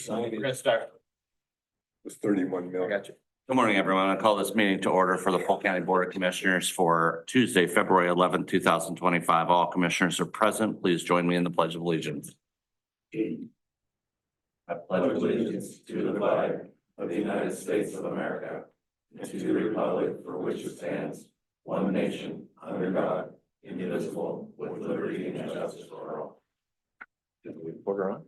We're gonna start. Was 31 I million. got you. Good morning, everyone. I call this meeting to order for the Polk County Board of Commissioners for Tuesday, February 11th, 2025. All commissioners are present. Please join me in the Pledge of Allegiance. I pledge allegiance to the flag of the United States of America and to the republic for which it stands, one nation, under God, indivisible, with liberty and justice for all. Did we put her on?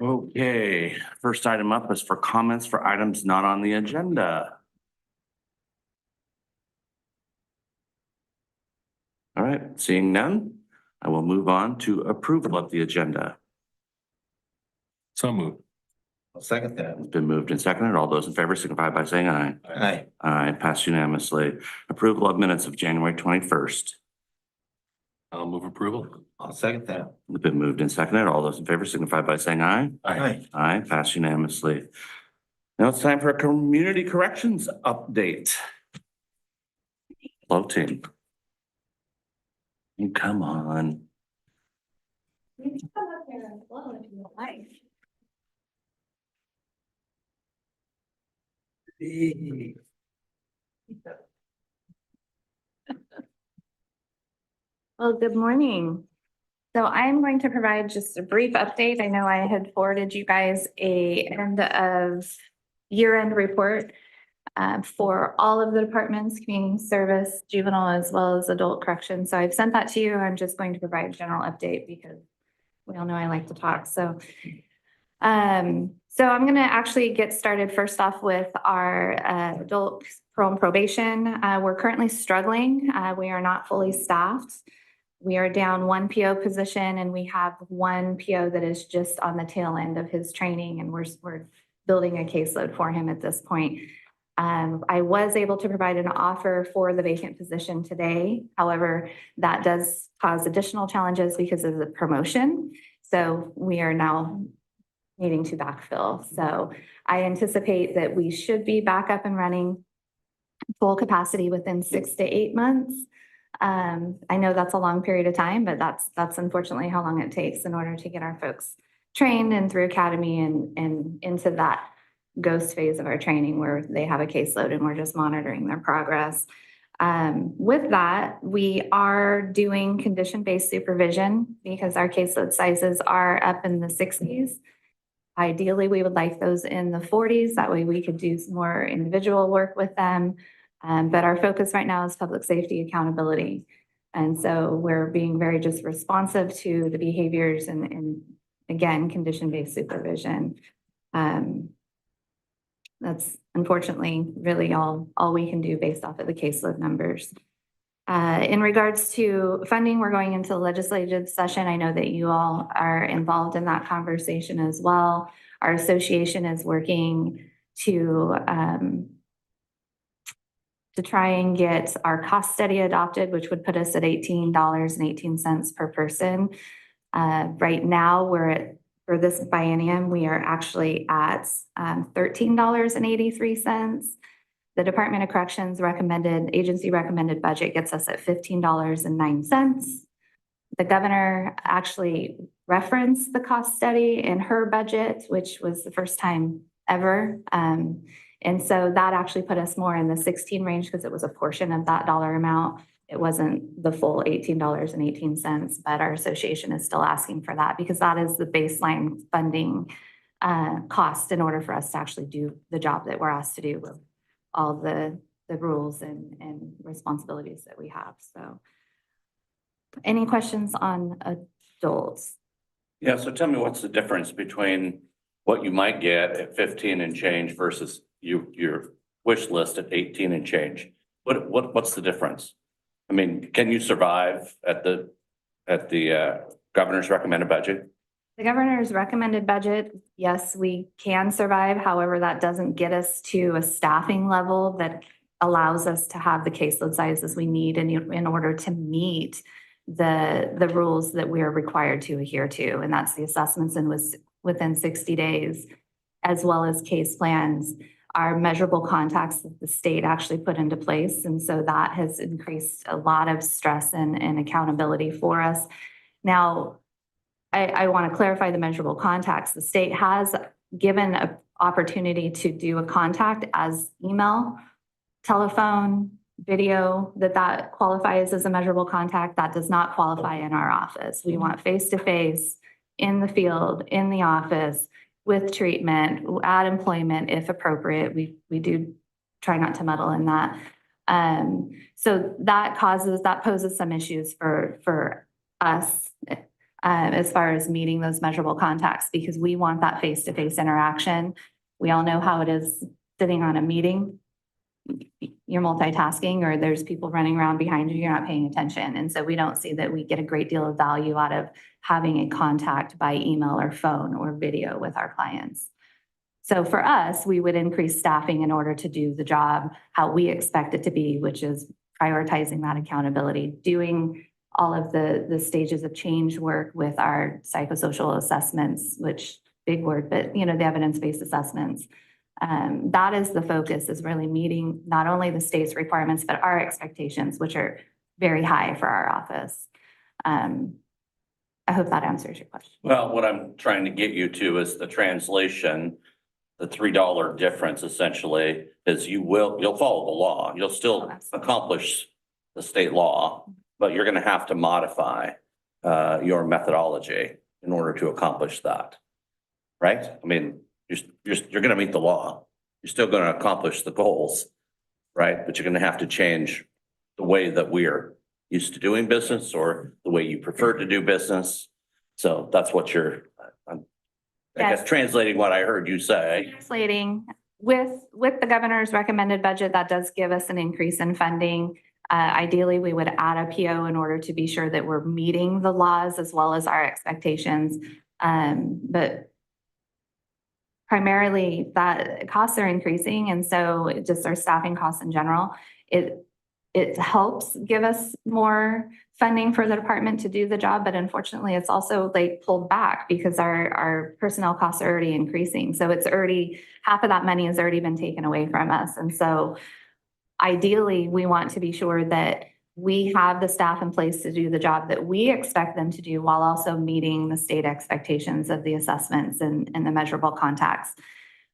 Okay, first item up is for comments for items not on the agenda. All right, seeing none, I will move on to approval of the agenda. So moved. I'll second that. It's been moved and seconded. All those in favor signify by saying aye. Aye. Aye, passed unanimously. Approval of minutes of January 21st. I'll move approval. I'll second that. It's been moved and seconded. All those in favor signify by saying aye. Aye. Aye, passed unanimously. Now it's time for a community corrections update. Hello, team. Come on. You can come up here and blow if you like. Well, good morning. So I'm going to provide just a brief update. I know I had forwarded you guys a end of year-end report for all of the departments, community service, juvenile, as well as adult correction. So I've sent that to you. I'm just going to provide a general update because we all know I like to talk. So I'm going to actually get started first off with our adult parole and probation. We're currently struggling. We are not fully staffed. We are down one PO position and we have one PO that is just on the tail end of his training, and we're building a caseload for him at this point. I was able to provide an offer for the vacant position today. However, that does cause additional challenges because of the promotion. So we are now needing to backfill. So I anticipate that we should be back up and running full capacity within 6 to 8 months. I know that's a long period of time, but that's unfortunately how long it takes in order to get our folks trained and through academy and into that ghost phase of our training where they have a caseload and we're just monitoring their progress. With that, we are doing condition-based supervision because our caseload sizes are up in the 60s. Ideally, we would like those in the 40s. That way we could do some more individual work with them. But our focus right now is public safety accountability. And so we're being very just responsive to the behaviors and again, condition-based supervision. That's unfortunately really all we can do based off of the caseload numbers. In regards to funding, we're going into the legislative session. I know that you all are involved in that conversation as well. Our association is working to try and get our cost study adopted, which would put us at $18.18 per person. Right now, for this biennium, we are actually at $13.83. The Department of Corrections agency recommended budget gets us at $15.09. The governor actually referenced the cost study in her budget, which was the first time ever. And so that actually put us more in the 16 range because it was a portion of that dollar amount. It wasn't the full $18.18, but our association is still asking for that because that is the baseline funding cost in order for us to actually do the job that we're asked to do with all the rules and responsibilities that we have. So any questions on adults? Yeah, so tell me what's the difference between what you might get at 15 and change versus your wish list at 18 and change? What's the difference? I mean, can you survive at the governor's recommended budget? The governor's recommended budget, yes, we can survive. However, that doesn't get us to a staffing level that allows us to have the caseload sizes we need in order to meet the rules that we are required to adhere to. And that's the assessments and was within 60 days, as well as case plans, are measurable contacts that the state actually put into place. And so that has increased a lot of stress and accountability for us. Now, I want to clarify the measurable contacts. The state has given an opportunity to do a contact as email, telephone, video, that qualifies as a measurable contact. That does not qualify in our office. We want face-to-face in the field, in the office, with treatment, at employment if appropriate. We do try not to meddle in that. So that poses some issues for us as far as meeting those measurable contacts, because we want that face-to-face interaction. We all know how it is sitting on a meeting. You're multitasking, or there's people running around behind you, you're not paying attention. And so we don't see that we get a great deal of value out of having a contact by email or phone or video with our clients. So for us, we would increase staffing in order to do the job how we expect it to be, which is prioritizing that accountability, doing all of the stages of change work with our psychosocial assessments, which big word, but the evidence-based assessments. That is the focus, is really meeting not only the state's requirements, but our expectations, which are very high for our office. I hope that answers your question. Well, what I'm trying to get you to is the translation. The $3 difference essentially is you'll follow the law. You'll still accomplish the state law, but you're going to have to modify your methodology in order to accomplish that. Right? I mean, you're going to meet the law. You're still going to accomplish the goals, right? But you're going to have to change the way that we're used to doing business, or the way you prefer to do business. So that's what I guess translating what I heard you say. Translating with the governor's recommended budget, that does give us an increase in funding. Ideally, we would add a PO in order to be sure that we're meeting the laws as well as our expectations. But primarily that costs are increasing. And so just our staffing costs in general, it helps give us more funding for the department to do the job. But unfortunately, it's also pulled back because our personnel costs are already increasing. So it's already, half of that money has already been taken away from us. And so ideally, we want to be sure that we have the staff in place to do the job that we expect them to do, while also meeting the state expectations of the assessments and the measurable contacts.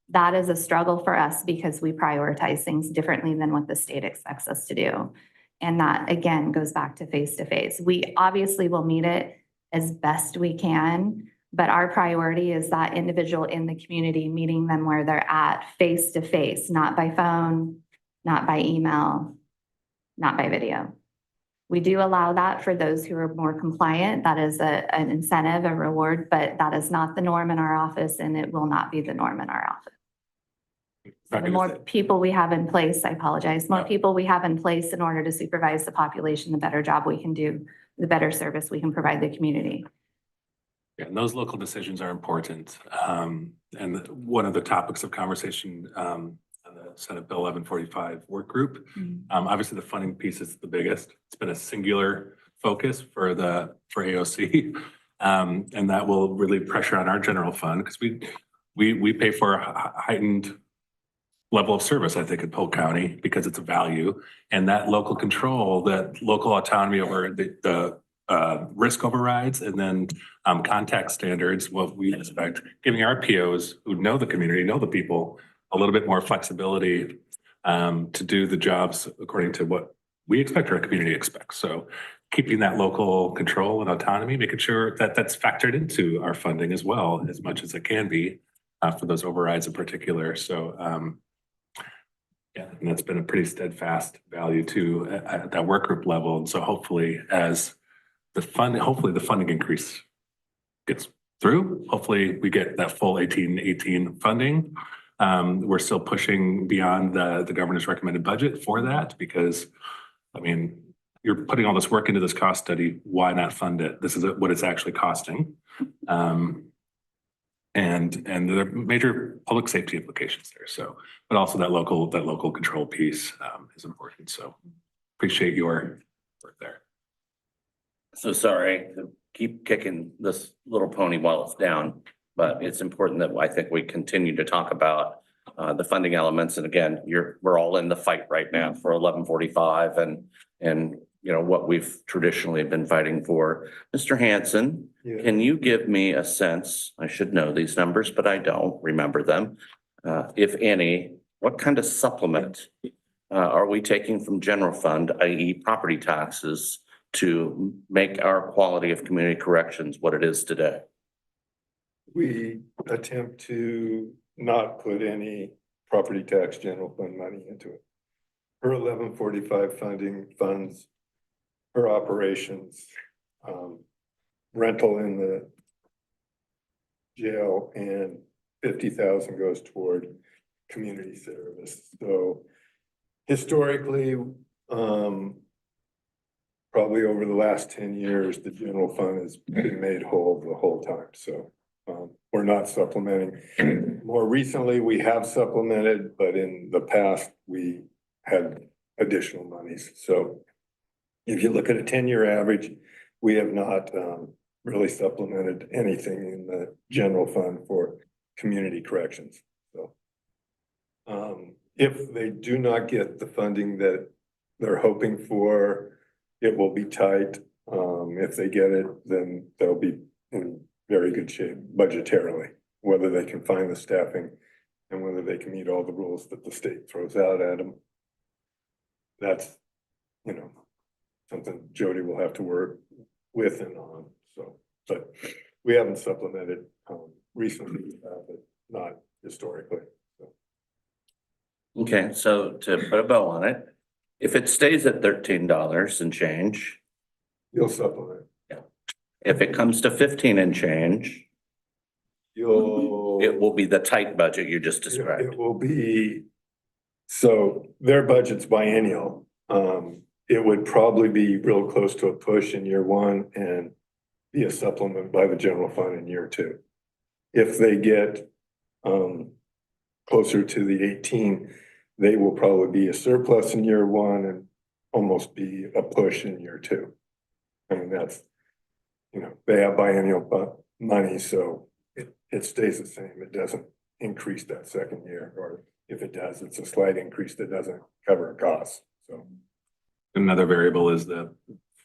That is a struggle for us because we prioritize things differently than what the state expects us to do. And that, again, goes back to face-to-face. We obviously will meet it as best we can, but our priority is that individual in the community, meeting them where they're at, face-to-face, not by phone, not by email, not by video. We do allow that for those who are more compliant. That is an incentive, a reward, but that is not the norm in our office, and it will not be the norm in our office. The more people we have in place, I apologize, more people we have in place in order to supervise the population, the better job we can do, the better service we can provide the community. Yeah, and those local decisions are important. And one of the topics of conversation on the Senate Bill 1145 work group, obviously the funding piece is the biggest. It's been a singular focus for AOC, and that will really pressure on our general fund, because we pay for a heightened level of service, I think, in Polk County, because it's a value, and that local control, that local autonomy over the risk overrides, and then contact standards, what we expect, giving our POs who know the community, know the people, a little bit more flexibility to do the jobs according to what we expect our community expects. So keeping that local control and autonomy, making sure that that's factored into our funding as well, as much as it can be for those overrides in particular. So yeah, and that's been a pretty steadfast value too at that work group level. And so hopefully as the funding increase gets through, hopefully we get that full 1818 funding. We're still pushing beyond the governor's recommended budget for that, because I mean, you're putting all this work into this cost study, why not fund it? This is what it's actually costing. And there are major public safety implications there. So, but also that local control piece is important. So appreciate your work there. So sorry to keep kicking this little pony while it's down, but it's important that I think we continue to talk about the funding elements. And again, we're all in the fight right now for 1145, and what we've traditionally been fighting for. Mr. Hanson, Yeah. can you give me a sense, I should know these numbers, but I don't remember them. If any, what kind of supplement are we taking from general fund, i.e. property taxes, to make our quality of community corrections what it is today? We attempt to not put any property tax general fund money into it. Her 1145 funding funds her operations, rental in the jail, and 50,000 goes toward community service. So historically, probably over the last 10 years, the general fund has been made whole the whole time. So we're not supplementing. More recently, we have supplemented, but in the past, we had additional monies. So if you look at a 10-year average, we have not really supplemented anything in the general fund for community corrections. So if they do not get the funding that they're hoping for, it will be tight. If they get it, then they'll be in very good shape budgetarily, whether they can find the staffing and whether they can meet all the rules that the state throws out at them. That's, something Jody will have to work with and on. So, but we haven't supplemented recently, but not historically. So. Okay, so to put a bow on it, if it stays at $13 and change, You'll supplement. if it comes to 15 and change, it will be the tight budget you just described. It will be, so their budget's biennial. It would probably be real close to a push in year one and be a supplement by the general fund in year two. If they get closer to the 18, they will probably be a surplus in year one and almost be a push in year two. I mean, that's, they have biennial money, so it stays the same. It doesn't increase that second year, or if it does, it's a slight increase that doesn't cover costs. So Another variable is the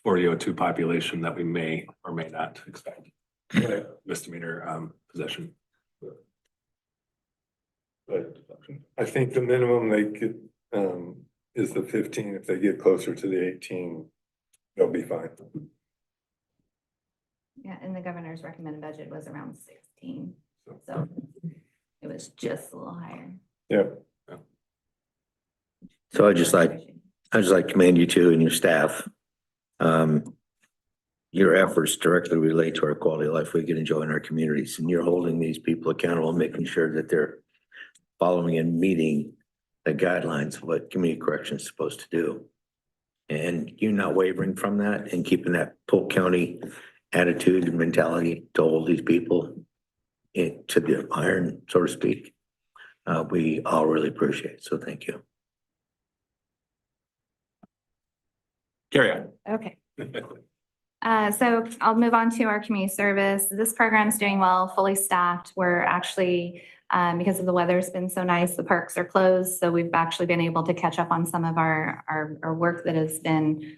4002 population that we may or may not expect. Misdemeanor possession. but I think the minimum they could is the 15. If they get closer to the 18, they'll be fine. Yeah, and the governor's recommended budget was around 16, so it was just a little higher. Yeah. So I just like to commend you two and your staff. Your efforts directly relate to our quality of life we can enjoy in our communities, and you're holding these people accountable, making sure that they're following and meeting the guidelines of what community correction is supposed to do. And you're not wavering from that and keeping that Polk County attitude and mentality to hold these people to the iron, so to speak. We all really appreciate it. So thank you. Carry on. Okay. So I'll move on to our community service. This program is doing well, fully staffed. We're actually, because of the weather's been so nice, the parks are closed. So we've actually been able to catch up on some of our work that has been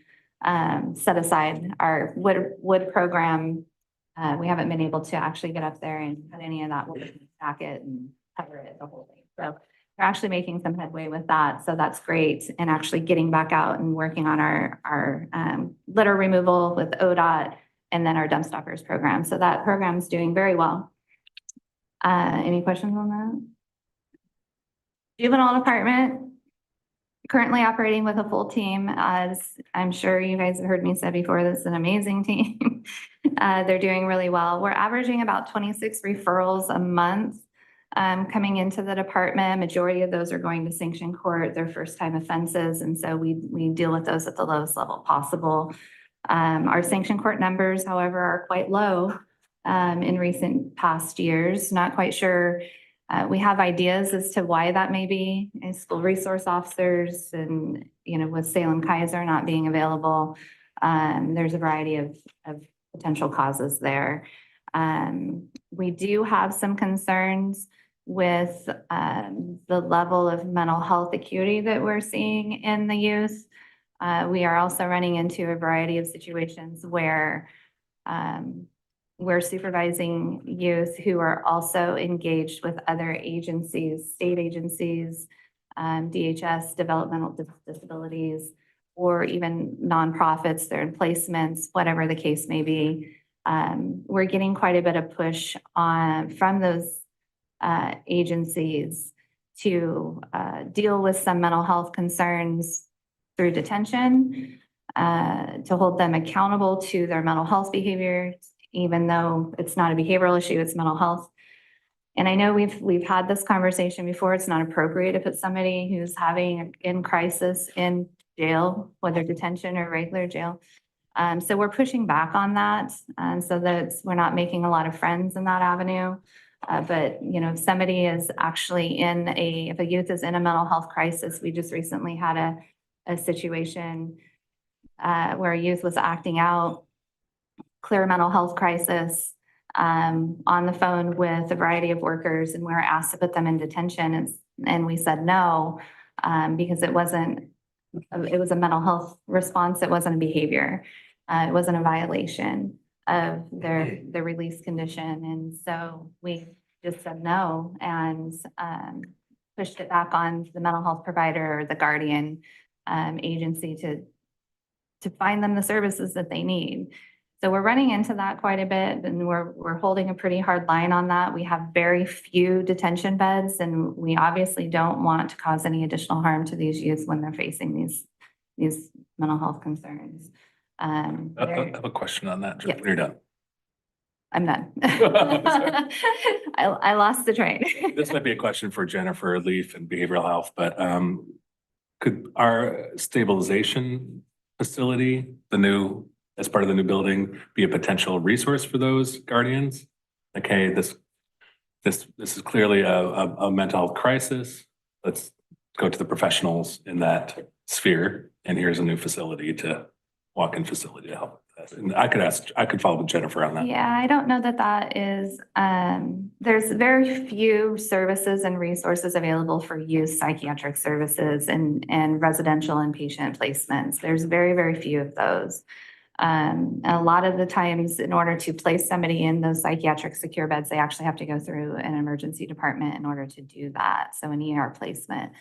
set aside. Our wood program, we haven't been able to actually get up there and put any of that wood in the packet and cover it, the whole thing. So we're actually making some headway with that. So that's great. And actually getting back out and working on our litter removal with ODOT and then our dump stoppers program. So that program is doing very well. Any questions on that? Juvenile department, currently operating with a full team. As I'm sure you guys have heard me say before, this is an amazing team. They're doing really well. We're averaging about 26 referrals a month coming into the department. Majority of those are going to sanction court, their first time offenses. And so we deal with those at the lowest level possible. Our sanction court numbers, however, are quite low in recent past years. Not quite sure. We have ideas as to why that may be. School resource officers and, with Salem Kaiser not being available, there's a variety of potential causes there. We do have some concerns with the level of mental health acuity that we're seeing in the youth. We are also running into a variety of situations where we're supervising youth who are also engaged with other agencies, state agencies, DHS, developmental disabilities, or even nonprofits, they're in placements, whatever the case may be. We're getting quite a bit of push from those agencies to deal with some mental health concerns through detention, to hold them accountable to their mental health behavior, even though it's not a behavioral issue, it's mental health. And I know we've had this conversation before. It's not appropriate if it's somebody who's having in crisis in jail, whether detention or regular jail. So we're pushing back on that, so that we're not making a lot of friends in that avenue. But if somebody is actually if a youth is in a mental health crisis, we just recently had a situation where a youth was acting out, clear mental health crisis, on the phone with a variety of workers, and we were asked to put them in detention, and we said no, because it was a mental health response. It wasn't a behavior. It wasn't a violation of their release condition. And so we just said no and pushed it back on the mental health provider or the guardian agency to find them the services that they need. So we're running into that quite a bit, and we're holding a pretty hard line on that. We have very few detention beds, and we obviously don't want to cause any additional harm to these youth when they're facing these mental health concerns. I have a question on that. Yeah. When you're done. I'm done. I lost the train. This might be a question for Jennifer Leaf and behavioral health, but could our stabilization facility, as part of the new building, be a potential resource for those guardians? Okay, this is clearly a mental health crisis. Let's go to the professionals in that sphere, and here's a new facility walk-in facility to help with that. And I could follow with Jennifer on that. Yeah, I don't know that is, there's very few services and resources available for youth psychiatric services and residential and patient placements. There's very, very few of those. A lot of the times, in order to place somebody in those psychiatric secure beds, they actually have to go through an emergency department in order to do that. So an ER placement.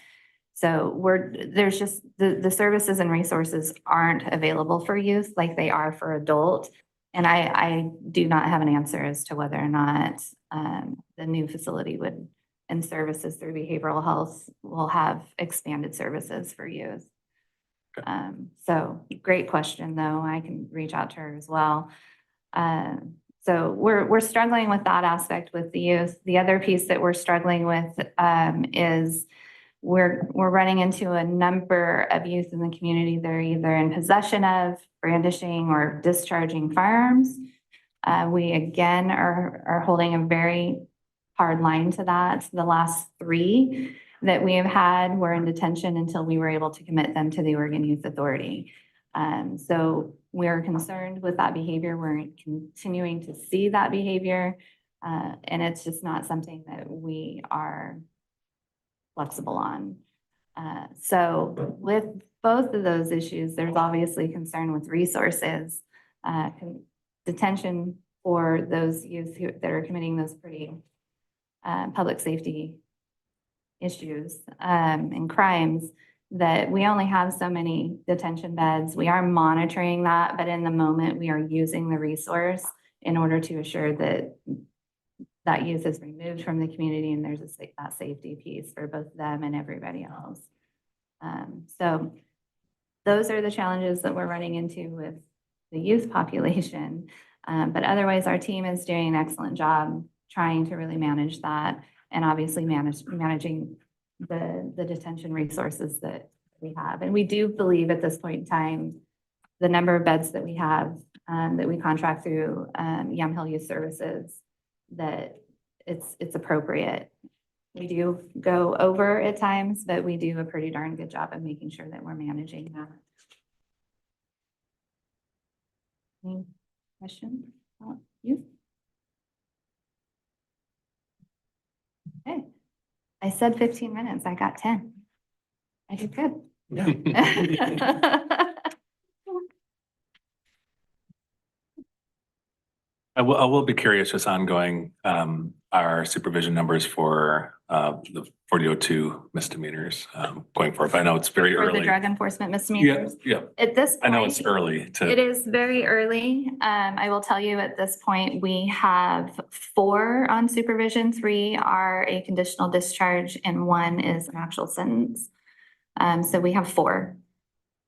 So there's just the services and resources aren't available for youth like they are for adult. And I do not have an answer as to whether or not the new facility and services through behavioral health will have expanded services for youth. So great question, though. I can reach out to her as well. So we're struggling with that aspect with the youth. The other piece that we're struggling with is we're running into a number of youth in the community that are either in possession of, brandishing, or discharging firearms. We again are holding a very hard line to that. The last 3 that we have had were in detention until we were able to commit them to the Oregon Youth Authority. So we're concerned with that behavior. We're continuing to see that behavior, and it's just not something that we are flexible on. So with both of those issues, there's obviously concern with resources, detention for those youth that are committing those pretty public safety issues and crimes, that we only have so many detention beds. We are monitoring that, but in the moment we are using the resource in order to assure that that youth is removed from the community and there's that safety piece for both them and everybody else. So those are the challenges that we're running into with the youth population. But otherwise, our team is doing an excellent job trying to really manage that, and obviously managing the detention resources that we have. And we do believe at this point in time, the number of beds that we have that we contract through Yamhill Youth Services, that it's appropriate. We do go over at times, but we do a pretty darn good job of making sure that we're managing that. Any questions? You? Okay. I said 15 minutes. I got 10. I did good. Yeah. I will be curious, just ongoing, our supervision numbers for the 4002 misdemeanors going forward. I know it's very For the early. drug enforcement Yeah, misdemeanors. yeah. At this I know point, it's early it to, is very early. I will tell you at this point, we have 4 on supervision, 3 are a conditional discharge, and 1 is an actual sentence. So we have 4.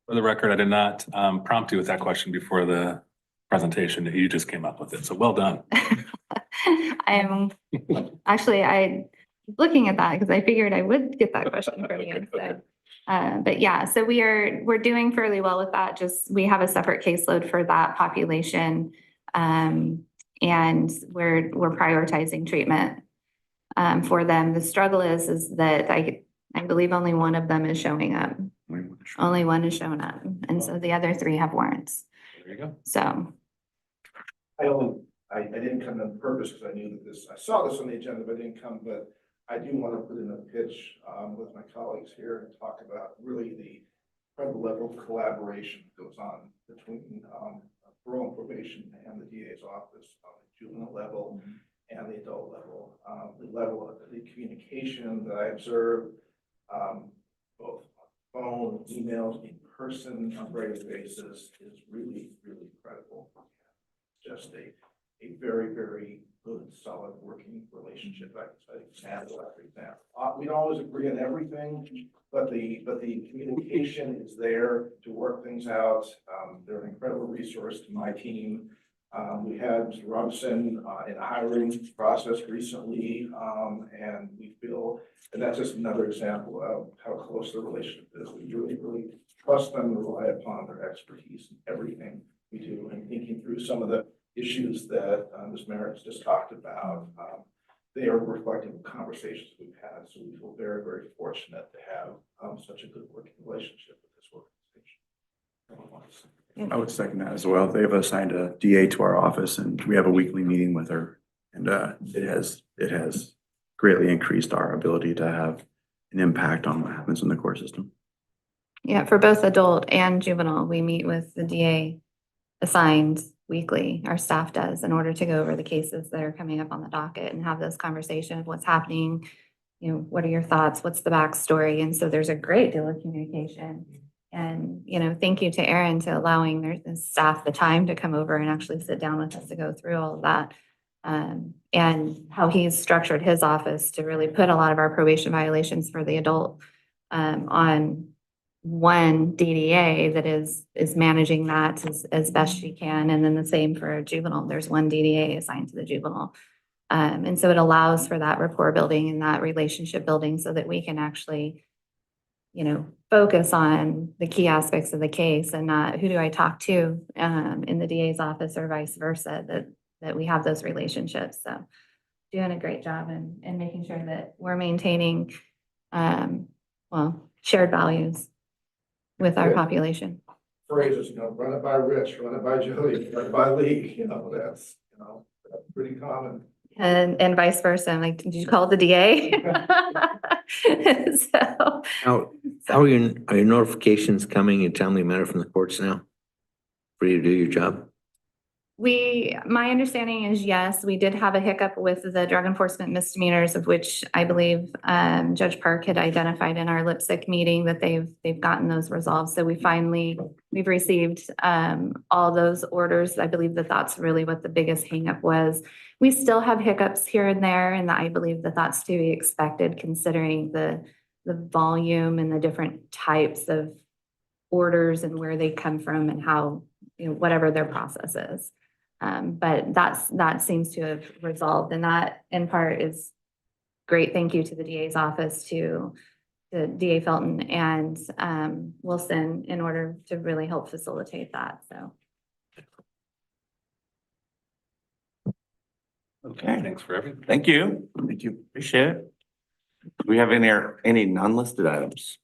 for the record, I did not prompt you with that question before the presentation. You just came up with it. So well done. I'm actually looking at that because I figured I would get that question from you. So, but yeah, so we're doing fairly well with that. Just we have a separate caseload for that population. And we're prioritizing treatment for them. The struggle is that I believe only one of them is showing up. Only one is showing up. And so the other 3 have warrants. There you go. So I didn't come on purpose because I knew that I saw this on the agenda, but I didn't come, but I do want to put in a pitch with my colleagues here and talk about really the incredible level of collaboration that goes on between parole and probation and the DA's office on the juvenile level and the adult level. The level of the communication that I observe, both on phone, emails, in person, on a regular basis is really, really incredible. Just a very, very good, solid working relationship. I can handle after example. We don't always agree on everything, but the communication is there to work things out. They're an incredible resource to my team. We had Mr. Robinson in a hiring process recently, and we feel, and that's just another example of how close the relationship is. We really, really trust them and rely upon their expertise in everything we do, and thinking through some of the issues that Ms. Merritt's just talked about. They are reflective of conversations we've had, so we feel very, very fortunate to have such a good working relationship with this organization. I would second that as well. They have assigned a DA to our office and we have a weekly meeting with her. And it has greatly increased our ability to have an impact on what happens in the court system. yeah, for both adult and juvenile, we meet with the DA assigned weekly, our staff does, in order to go over the cases that are coming up on the docket and have those conversations of what's happening. You know, what are your thoughts? What's the backstory? And so there's a great deal of communication. And, you know, thank you to Aaron to allowing their staff the time to come over and actually sit down with us to go through all of that. And how he's structured his office to really put a lot of our probation violations for the adult on one DDA that is managing that as best she can. And then the same for juvenile. There's one DDA assigned to the juvenile. And so it allows for that rapport building and that relationship building so that we can actually, you know, focus on the key aspects of the case and not who do I talk to in the DA's office or vice versa, that we have those relationships. So doing a great job in making sure that we're maintaining, shared values with our population. Phrases, you know, run it by Rich, run it by Jody, run it by Lee, that's pretty common. And vice versa. I'm like, did you call the DA? So. How are your notifications coming in timely manner from the courts now? For you to do your job? My understanding is yes, we did have a hiccup with the drug enforcement misdemeanors, of which I believe Judge Park had identified in our LIPSIC meeting that they've gotten those resolved. So we've received all those orders. I believe that that's really what the biggest hangup was. We still have hiccups here and there, and I believe that that's to be expected considering the volume and the different types of orders and where they come from and how, you know, whatever their process is. But that seems to have resolved, and that in part is great. Thank you to the DA's office, to DA Felton and Wilson in order to really help facilitate that. So. Okay, Thanks for everything. thank you. Thank you. Appreciate it. Do we have any non-listed items?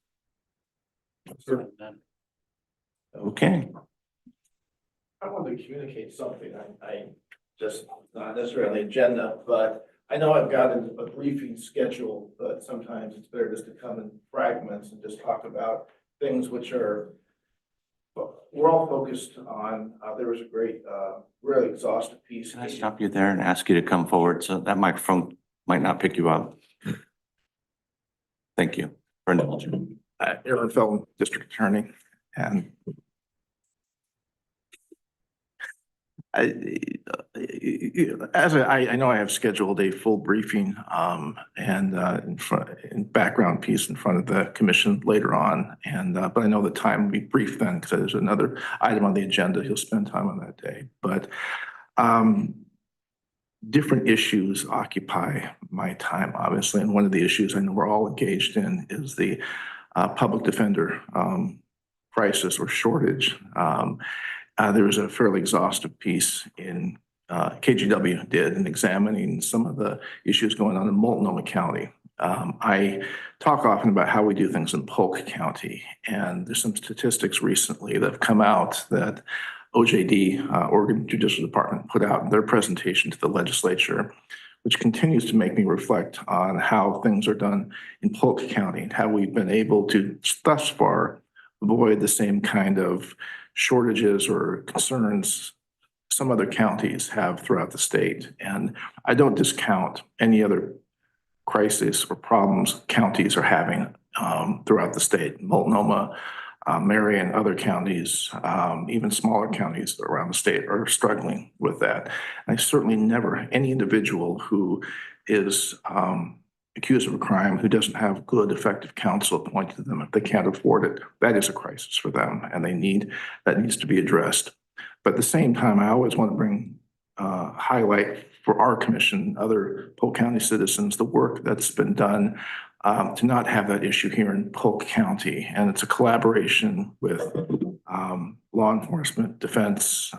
Okay, I wanted to communicate something. I just, not necessarily on the agenda, but I know I've got a briefing schedule, but sometimes it's better just to come in fragments and just talk about things which are we're all focused on, there was a great, really exhaustive piece. Can I stop you there and ask you to come forward? So that microphone might not pick you up. Thank you for indulging. Aaron Felton, District Attorney, and I know I have scheduled a full briefing, and, in background piece in front of the commission later on. And, but I know the time will be brief then because there's another item on the agenda. He'll spend time on that day, but, different issues occupy my time, obviously. And one of the issues I know we're all engaged in is the, public defender, crisis or shortage. There was a fairly exhaustive piece in KGW did in examining some of the issues going on in Multnomah County. I talk often about how we do things in Polk County, and there's some statistics recently that have come out that OJD, Oregon Judicial Department, put out in their presentation to the legislature, which continues to make me reflect on how things are done in Polk County and how we've been able to thus far avoid the same kind of shortages or concerns some other counties have throughout the state. And I don't discount any other crisis or problems counties are having throughout the state. Multnomah, Marion, other counties, even smaller counties around the state are struggling with that. I certainly never, any individual who is accused of a crime who doesn't have good, effective counsel appointed to them, if they can't afford it, that is a crisis for them, and that needs to be addressed. But at the same time, I always want to bring highlight for our commission, other Polk County citizens, the work that's been done to not have that issue here in Polk County. And it's a collaboration with law enforcement, defense,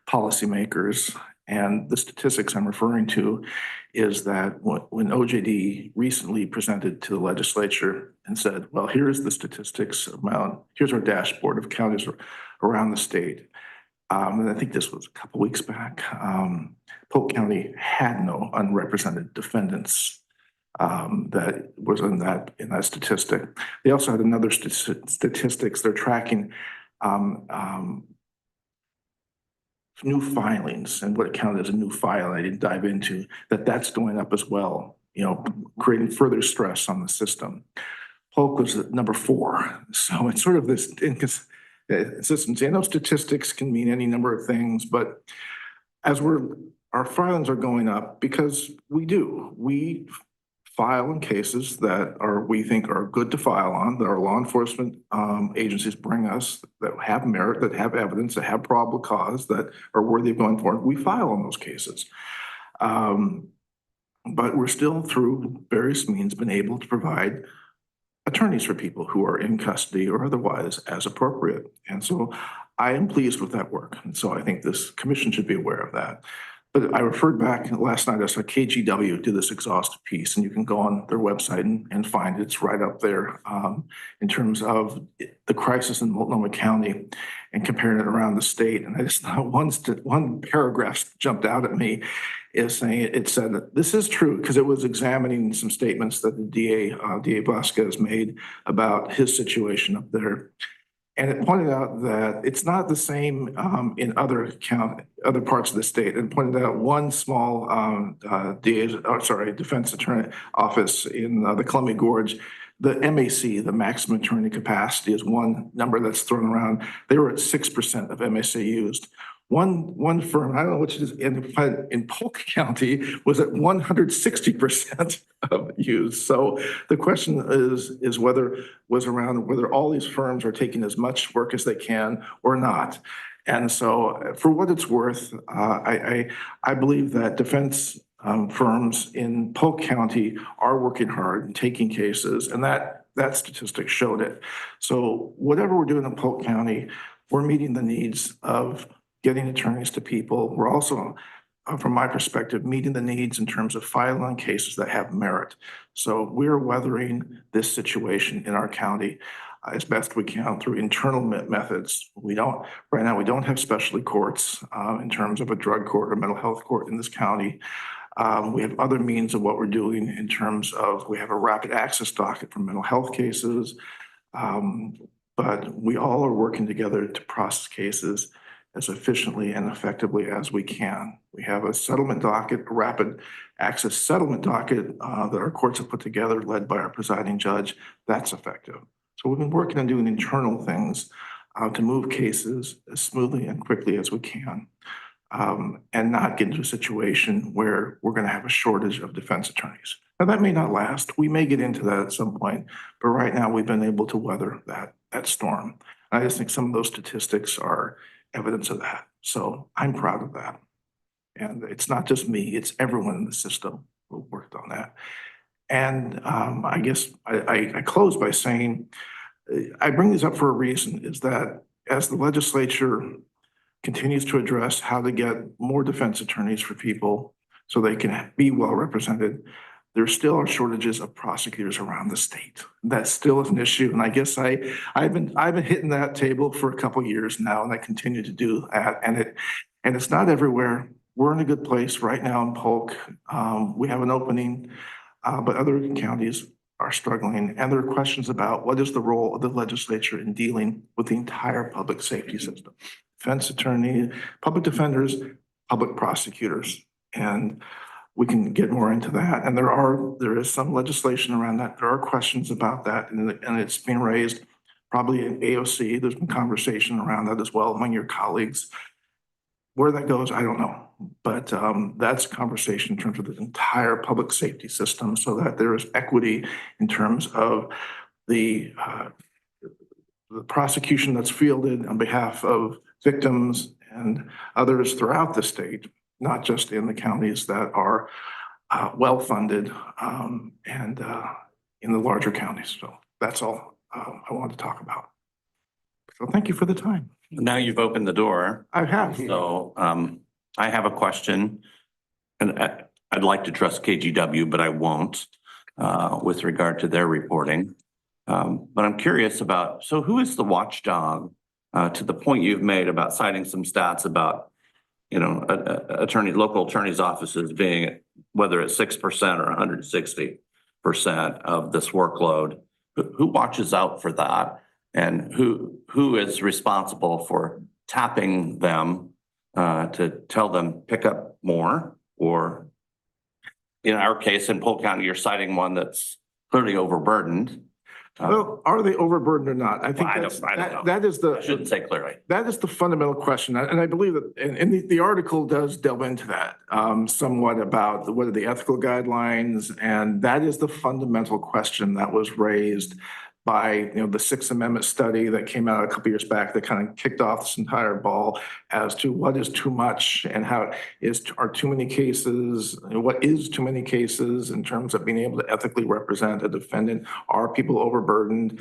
policymakers. And the statistics I'm referring to is that when OJD recently presented to the legislature and said, well, here's the statistics about, here's our dashboard of counties around the state. And I think this was a couple weeks back. Polk County had no unrepresented defendants that was in that statistic. They also had another statistics. They're tracking new filings and what it counted as a new file. I didn't dive into that's going up as well, creating further stress on the system. Polk was at number 4. So it's sort of this inconsistency. I know statistics can mean any number of things, but as our filings are going up because we file in cases that we think are good to file on, that our law enforcement agencies bring us, that have merit, that have evidence, that have probable cause, that are worthy of going forward. We file on those cases. But we're still, through various means, been able to provide attorneys for people who are in custody or otherwise as appropriate. And so I am pleased with that work. And so I think this commission should be aware of that. But I referred back last night, I saw KGW do this exhaustive piece, and you can go on their website and find it. It's right up there in terms of the crisis in Multnomah County and comparing it around the state. And I just thought one paragraph jumped out at me is saying, it said that this is true because it was examining some statements that the DA Vasquez made about his situation up there. And it pointed out that it's not the same in other parts of the state. And pointed out one small defense attorney office in the Columbia Gorge. The MAC, the maximum attorney capacity, is one number that's thrown around. They were at 6% of MAC used. One firm, I don't know which it is, in Polk County was at 160% of use. So the question is whether all these firms are taking as much work as they can or not. And so for what it's worth, I believe that defense firms in Polk County are working hard and taking cases, and that statistic showed it. So whatever we're doing in Polk County, we're meeting the needs of getting attorneys to people. We're also, from my perspective, meeting the needs in terms of filing cases that have merit. So we're weathering this situation in our county as best we can through internal methods. Right now, we don't have specialty courts in terms of a drug court or mental health court in this county. We have other means of what we're doing in terms of, we have a rapid access docket for mental health cases. but we all are working together to process cases as efficiently and effectively as we can. We have a settlement docket, a rapid access settlement docket that our courts have put together, led by our presiding judge. That's effective. So we've been working on doing internal things to move cases as smoothly and quickly as we can, and not get into a situation where we're going to have a shortage of defense attorneys. Now, that may not last. We may get into that at some point, but right now we've been able to weather that storm. I just think some of those statistics are evidence of that. So I'm proud of that. And it's not just me, it's everyone in the system who worked on that. And I guess I close by saying, I bring this up for a reason, is that as the legislature continues to address how to get more defense attorneys for people so they can be well represented, there still are shortages of prosecutors around the state. That still is an issue. And I guess I've been hitting that table for a couple of years now, and I continue to do that. And it's not everywhere. We're in a good place right now in Polk. We have an opening, but other counties are struggling. And there are questions about what is the role of the legislature in dealing with the entire public safety system. Defense attorney, public defenders, public prosecutors. And we can get more into that. And there is some legislation around that. There are questions about that, and it's being raised probably in AOC. There's been conversation around that as well among your colleagues. Where that goes, I don't know. But that's a conversation in terms of the entire public safety system, so that there is equity in terms of the prosecution that's fielded on behalf of victims and others throughout the state, not just in the counties that are well-funded and in the larger counties. So that's all I wanted to talk about. So thank you for the time. Now you've opened the door. I have. So I have a question, and I'd like to trust KGW, but I won't with regard to their reporting. But I'm curious about, so who is the watchdog to the point you've made about citing some stats about, you know, local attorneys' offices being, whether it's 6% or 160% of this workload? Who watches out for that? And who is responsible for tapping them to tell them pick up more? Or in our case, in Polk County, you're citing one that's clearly overburdened. Well, are they overburdened or not? I think I don't know. that is I shouldn't say clearly. that is the fundamental question. And I believe that, and the article does delve into that somewhat about what are the ethical guidelines. And that is the fundamental question that was raised by, the Sixth Amendment study that came out a couple of years back that kind of kicked off this entire ball as to what is too much and are too many cases, and what is too many cases in terms of being able to ethically represent a defendant. Are people overburdened?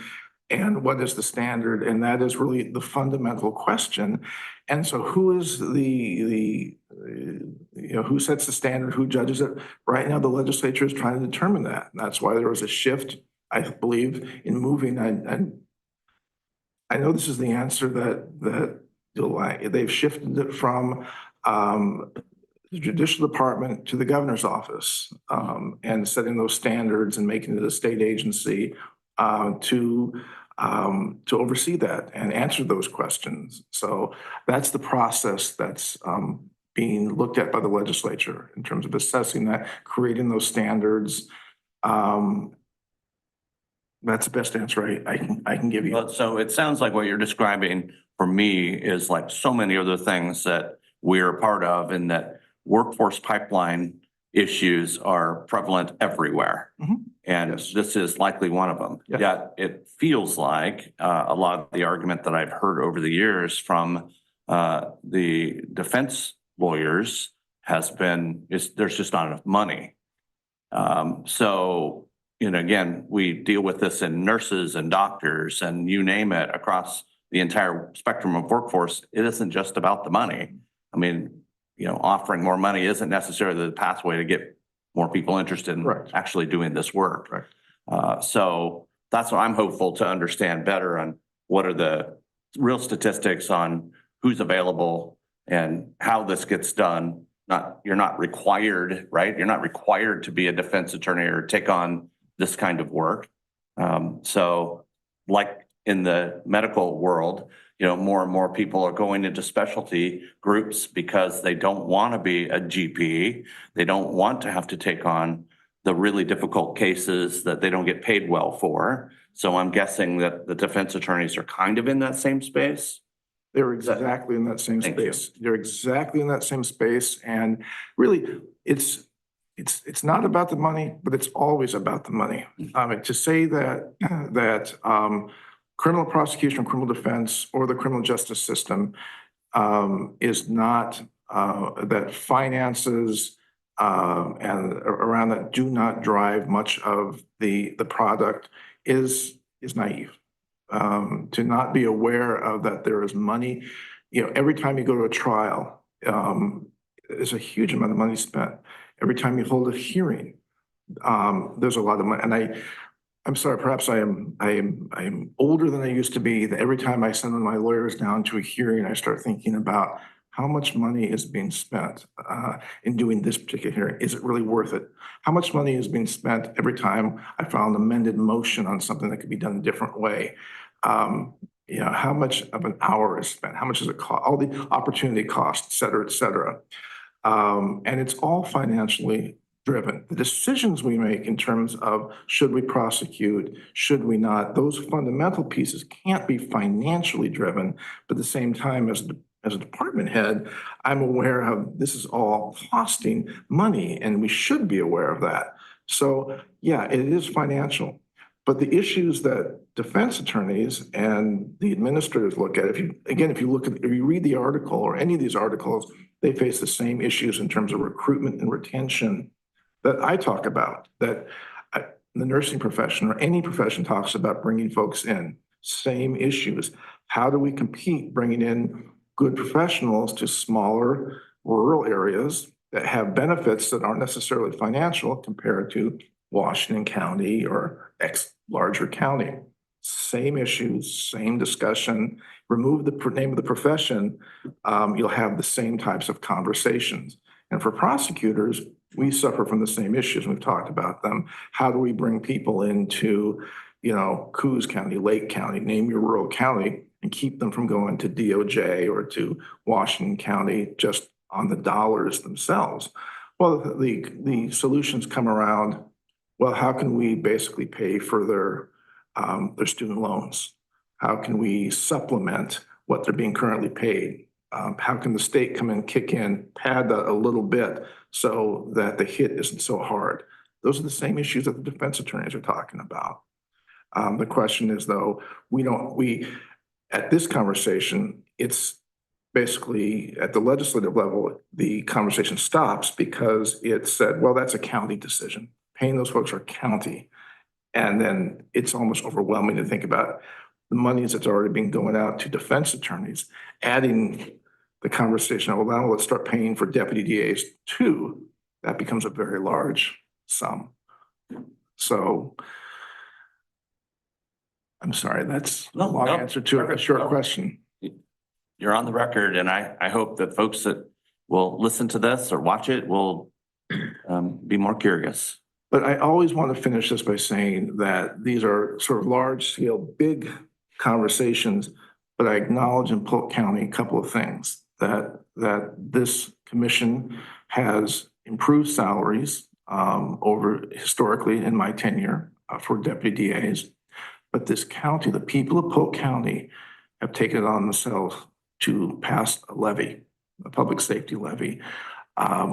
And what is the standard? And that is really the fundamental question. And so who is who sets the standard? Who judges it? Right now, the legislature is trying to determine that. And that's why there was a shift, I believe, in moving. And I know this is the answer that you'll like. They've shifted it from the judicial department to the governor's office, and setting those standards and making it a state agency to oversee that and answer those questions. So that's the process that's being looked at by the legislature in terms of assessing that, creating those standards. That's the best answer I can give you. Well, so it sounds like what you're describing for me is like so many other things that we're a part of, and that workforce pipeline issues are prevalent everywhere. Mhm. And this is likely one of them. Yes. Yet it feels like a lot of the argument that I've heard over the years from the defense lawyers has been, there's just not enough money. So, again, we deal with this in nurses and doctors and you name it across the entire spectrum of workforce. It isn't just about the money. I mean, offering more money isn't necessarily the pathway to get more people interested in Right. actually doing this work. Right. So that's what I'm hopeful to understand better on what are the real statistics on who's available and how this gets done. You're not required, right? You're not required to be a defense attorney or take on this kind of work. So like in the medical world, you know, more and more people are going into specialty groups because they don't want to be a GP. They don't want to have to take on the really difficult cases that they don't get paid well for. So I'm guessing that the defense attorneys are kind of in that same space. They're exactly in that same Thank you. space. They're exactly in that same space. And really, it's not about the money, but it's always about the money. To say that criminal prosecution, criminal defense, or the criminal justice system is not, that finances and around that do not drive much of the product is naive. To not be aware of that there is money, you know, every time you go to a trial, there's a huge amount of money spent. Every time you hold a hearing, there's a lot of money. And I'm sorry, perhaps I am older than I used to be. That every time I send my lawyers down to a hearing, I start thinking about how much money is being spent in doing this particular hearing. Is it really worth it? How much money is being spent every time I file an amended motion on something that could be done a different way? You know, how much of an hour is spent? How much does it cost? All the opportunity costs, et cetera, et cetera. And it's all financially driven. The decisions we make in terms of should we prosecute, should we not, those fundamental pieces can't be financially driven, but at the same time as a department head, I'm aware of this is all costing money and we should be aware of that. So yeah, it is financial, but the issues that defense attorneys and the administrators look at, if you read the article or any of these articles, they face the same issues in terms of recruitment and retention that I talk about, that the nursing profession or any profession talks about bringing folks in, same issues. How do we compete bringing in good professionals to smaller rural areas that have benefits that aren't necessarily financial compared to Washington County or larger county? Same issues, same discussion. Remove the name of the profession, you'll have the same types of conversations. And for prosecutors, we suffer from the same issues. We've talked about them. How do we bring people into, you know, Coos County, Lake County, name your rural county, and keep them from going to DOJ or to Washington County just on the dollars themselves? Well, the solutions come around, well, how can we basically pay for their student loans? How can we supplement what they're being currently paid? How can the state come in, kick in, pad that a little bit so that the hit isn't so hard? Those are the same issues that the defense attorneys are talking about. The question is, though, at this conversation, it's basically at the legislative level, the conversation stops because it said, well, that's a county decision. Paying those folks are county. And then it's almost overwhelming to think about the monies that's already been going out to defense attorneys, adding the conversation, well, now let's start paying for deputy DAs too. That becomes a very large sum. So I'm sorry, that's a long answer to a short question. You're on the record, and I hope that folks that will listen to this or watch it will be more curious. But I always want to finish this by saying that these are sort of large scale, big conversations, but I acknowledge in Polk County a couple of things, that this commission has improved salaries over historically in my tenure for deputy DAs. But this county, the people of Polk County have taken it on themselves to pass a levy, a public safety levy,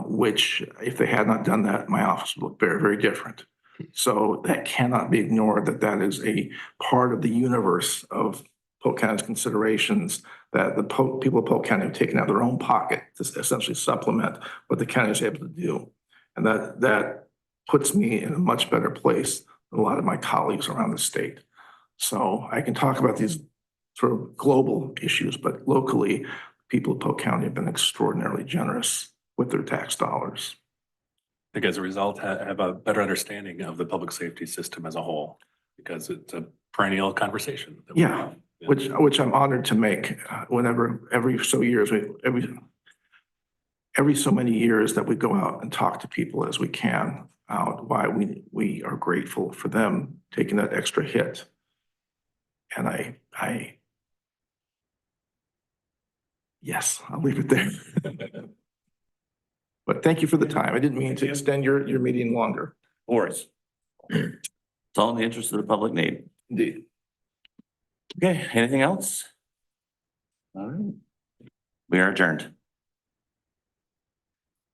which if they had not done that, my office would look very, very different. So that cannot be ignored, that is a part of the universe of Polk County's considerations that the people of Polk County have taken out of their own pocket to essentially supplement what the county is able to do. And that puts me in a much better place than a lot of my colleagues around the state. So I can talk about these sort of global issues, but locally, people of Polk County have been extraordinarily generous with their tax dollars. I think as a result, have a better understanding of the public safety system as a whole, because it's a perennial conversation. Yeah, which I'm honored to make whenever every so many years that we go out and talk to people as we can out why we are grateful for them taking that extra hit. And yes, I'll leave it there. But thank you for the time. I didn't mean to extend your meeting longer. Of course. It's all in the interest of the public need. Indeed. Okay, anything else? All right. We are adjourned.